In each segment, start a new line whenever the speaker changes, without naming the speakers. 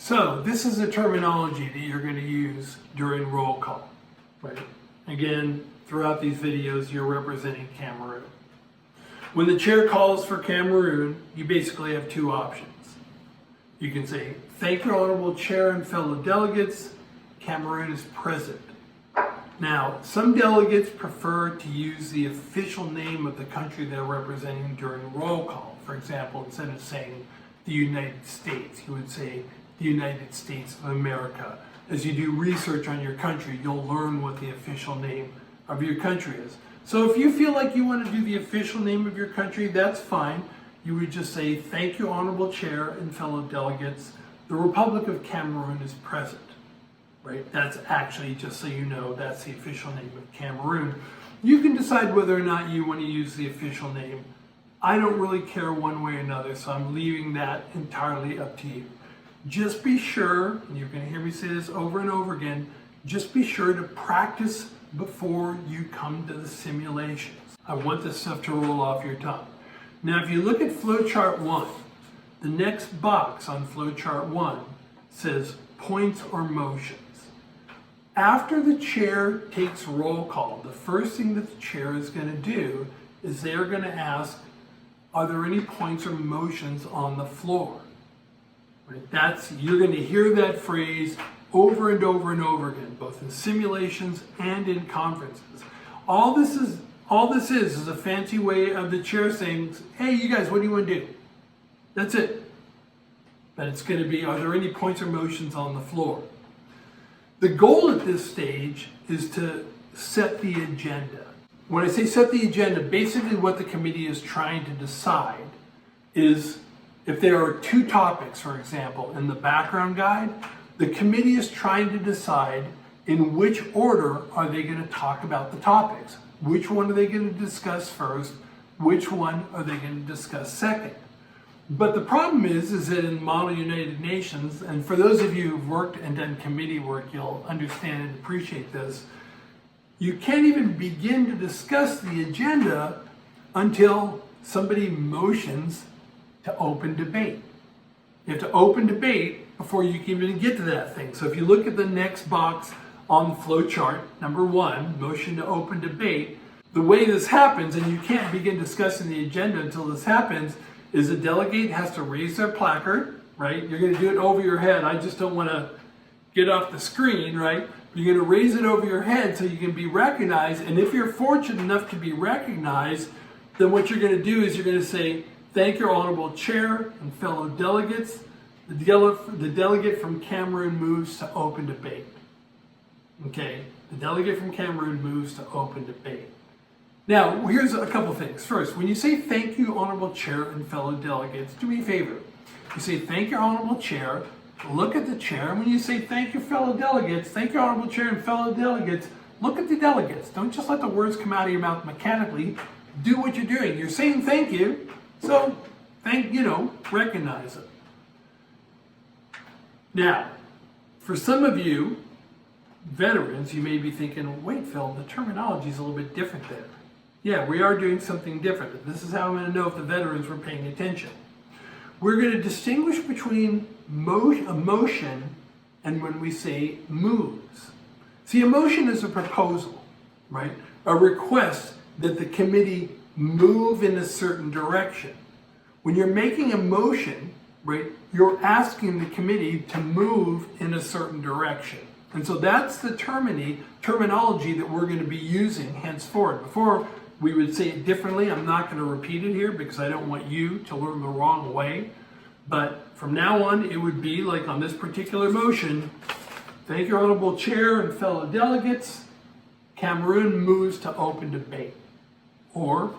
So this is a terminology that you're going to use during roll call, right? Again, throughout these videos, you're representing Cameroon. When the chair calls for Cameroon, you basically have two options. You can say, "Thank you, Honorable Chair and fellow delegates, Cameroon is present." Now, some delegates prefer to use the official name of the country they're representing during roll call. For example, instead of saying the United States, you would say the United States of America. As you do research on your country, you'll learn what the official name of your country is. So if you feel like you want to do the official name of your country, that's fine. You would just say, "Thank you, Honorable Chair and fellow delegates, the Republic of Cameroon is present." Right? That's actually, just so you know, that's the official name of Cameroon. You can decide whether or not you want to use the official name. I don't really care one way or another, so I'm leaving that entirely up to you. Just be sure, and you're going to hear me say this over and over again, just be sure to practice before you come to the simulations. I want this stuff to roll off your tongue. Now, if you look at flowchart 1, the next box on flowchart 1 says points or motions. After the chair takes roll call, the first thing that the chair is going to do is they're going to ask, are there any points or motions on the floor? Right? You're going to hear that phrase over and over and over again, both in simulations and in conferences. All this is a fancy way of the chair saying, "Hey, you guys, what do you want to do?" That's it. But it's going to be, are there any points or motions on the floor? The goal at this stage is to set the agenda. When I say set the agenda, basically what the committee is trying to decide is if there are two topics, for example, in the background guide, the committee is trying to decide in which order are they going to talk about the topics. Which one are they going to discuss first? Which one are they going to discuss second? But the problem is that in Model United Nations, and for those of you who've worked and done committee work, you'll understand and appreciate this, you can't even begin to discuss the agenda until somebody motions to open debate. You have to open debate before you can even get to that thing. So if you look at the next box on the flow chart, number 1, motion to open debate, the way this happens, and you can't begin discussing the agenda until this happens, is a delegate has to raise their placard, right? You're going to do it over your head. I just don't want to get off the screen, right? You're going to raise it over your head so you can be recognized. And if you're fortunate enough to be recognized, then what you're going to do is you're going to say, "Thank you, Honorable Chair and fellow delegates. The delegate from Cameroon moves to open debate." Okay, the delegate from Cameroon moves to open debate. Now, here's a couple things. First, when you say "Thank you, Honorable Chair and fellow delegates," do me a favor. You say "Thank you, Honorable Chair," look at the chair, and when you say "Thank you, fellow delegates," "Thank you, Honorable Chair and fellow delegates," look at the delegates. Don't just let the words come out of your mouth mechanically. Do what you're doing. You're saying thank you, so recognize it. Now, for some of you veterans, you may be thinking, "Wait, Phil, the terminology is a little bit different there." Yeah, we are doing something different. This is how I'm going to know if the veterans were paying attention. We're going to distinguish between a motion and when we say moves. See, a motion is a proposal, right? A request that the committee move in a certain direction. When you're making a motion, right, you're asking the committee to move in a certain direction. And so that's the terminology that we're going to be using henceforth. Before we would say it differently. I'm not going to repeat it here because I don't want you to learn the wrong way. But from now on, it would be like on this particular motion, "Thank you, Honorable Chair and fellow delegates. Cameroon moves to open debate." Or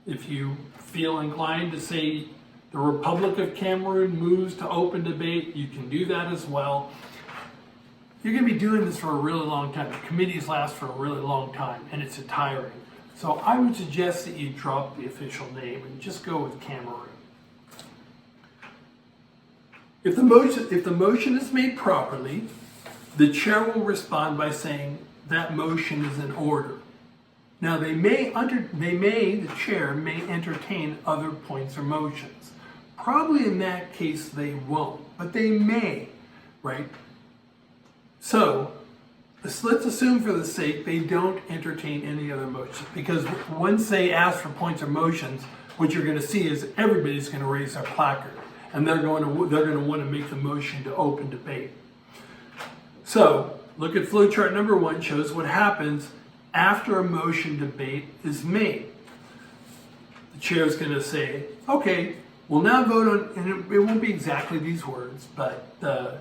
if you feel inclined to say "The Republic of Cameroon moves to open debate," you can do that as well. You're going to be doing this for a really long time. The committees last for a really long time, and it's tiring. So I would suggest that you drop the official name and just go with Cameroon. If the motion is made properly, the chair will respond by saying that motion is in order. Now the chair may entertain other points or motions. Probably in that case they won't, but they may. right? So let's assume for the sake they don't entertain any other motions, because once they ask for points or motions, what you're going to see is everybody's going to raise their placard, and they're going to want to make the motion to open debate. So look at flowchart number 1, shows what happens after a motion debate is made. The chair is going to say, okay, we'll now vote on, and it won't be exactly these words, but the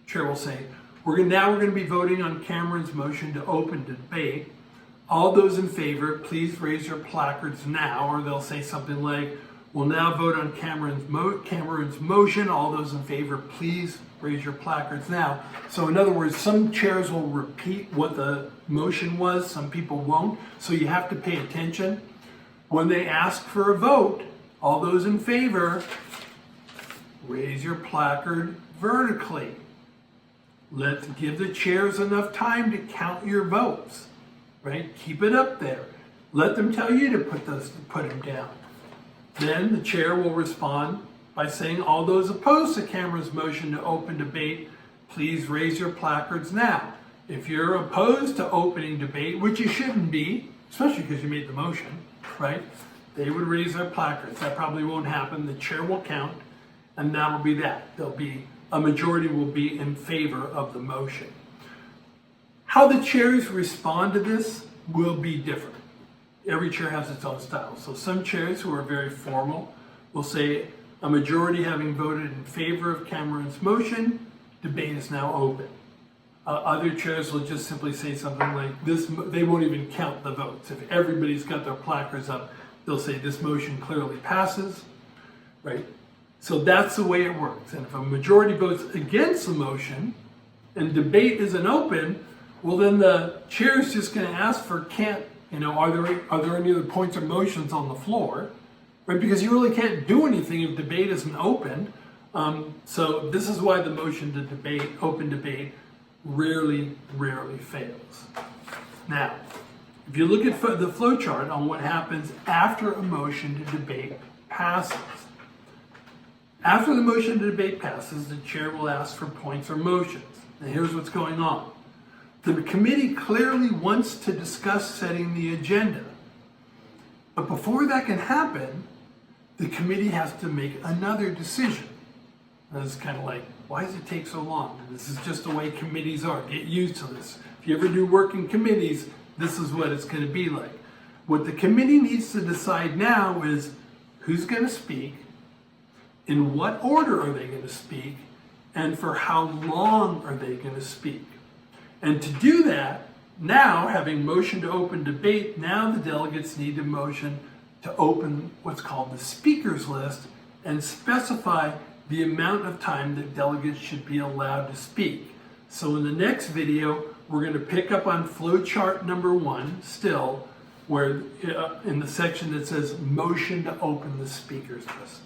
chair will say, we're going to be voting on Cameron's motion to open debate. All those in favor, please raise your placards now. Or they'll say something like, we'll now vote on Cameron's motion. All those in favor, please raise your placards now. So in other words, some chairs will repeat what the motion was, some people won't. So you have to pay attention. When they ask for a vote, all those in favor, raise your placard vertically. Let's give the chairs enough time to count your votes, right? Keep it up there. Let them tell you to put them down. Then the chair will respond by saying, all those opposed to Cameron's motion to open debate, please raise your placards now. If you're opposed to opening debate, which you shouldn't be, especially because you made the motion, right? They would raise their placards. That probably won't happen. The chair will count, and that'll be that. A majority will be in favor of the motion. How the chairs respond to this will be different. Every chair has its own style. So some chairs who are very formal will say, a majority having voted in favor of Cameron's motion, debate is now open. Other chairs will just simply say something like this. They won't even count the votes. If everybody's got their placards up, they'll say this motion clearly passes, right? So that's the way it works. And if a majority votes against the motion and debate isn't open, well, then the chair is just going to ask for are there any other points or motions on the floor, right? Because you really can't do anything if debate isn't open. So this is why the motion to open debate, rarely fails. Now, if you look at the flow chart on what happens after a motion to debate passes. After the motion to debate passes, the chair will ask for points or motions. And here's what's going on. The committee clearly wants to discuss setting the agenda. But before that can happen, the committee has to make another decision. And it's kind of like, why does it take so long? This is just the way committees are. Get used to this. If you ever do work in committees, this is what it's going to be like. What the committee needs to decide now is who's going to speak, in what order are they going to speak, and for how long are they going to speak. And to do that, now having motion to open debate, now the delegates need a motion to open what's called the speakers list and specify the amount of time that delegates should be allowed to speak. So in the next video, we're going to pick up on flowchart number 1 still, where in the section that says motion to open the speakers list.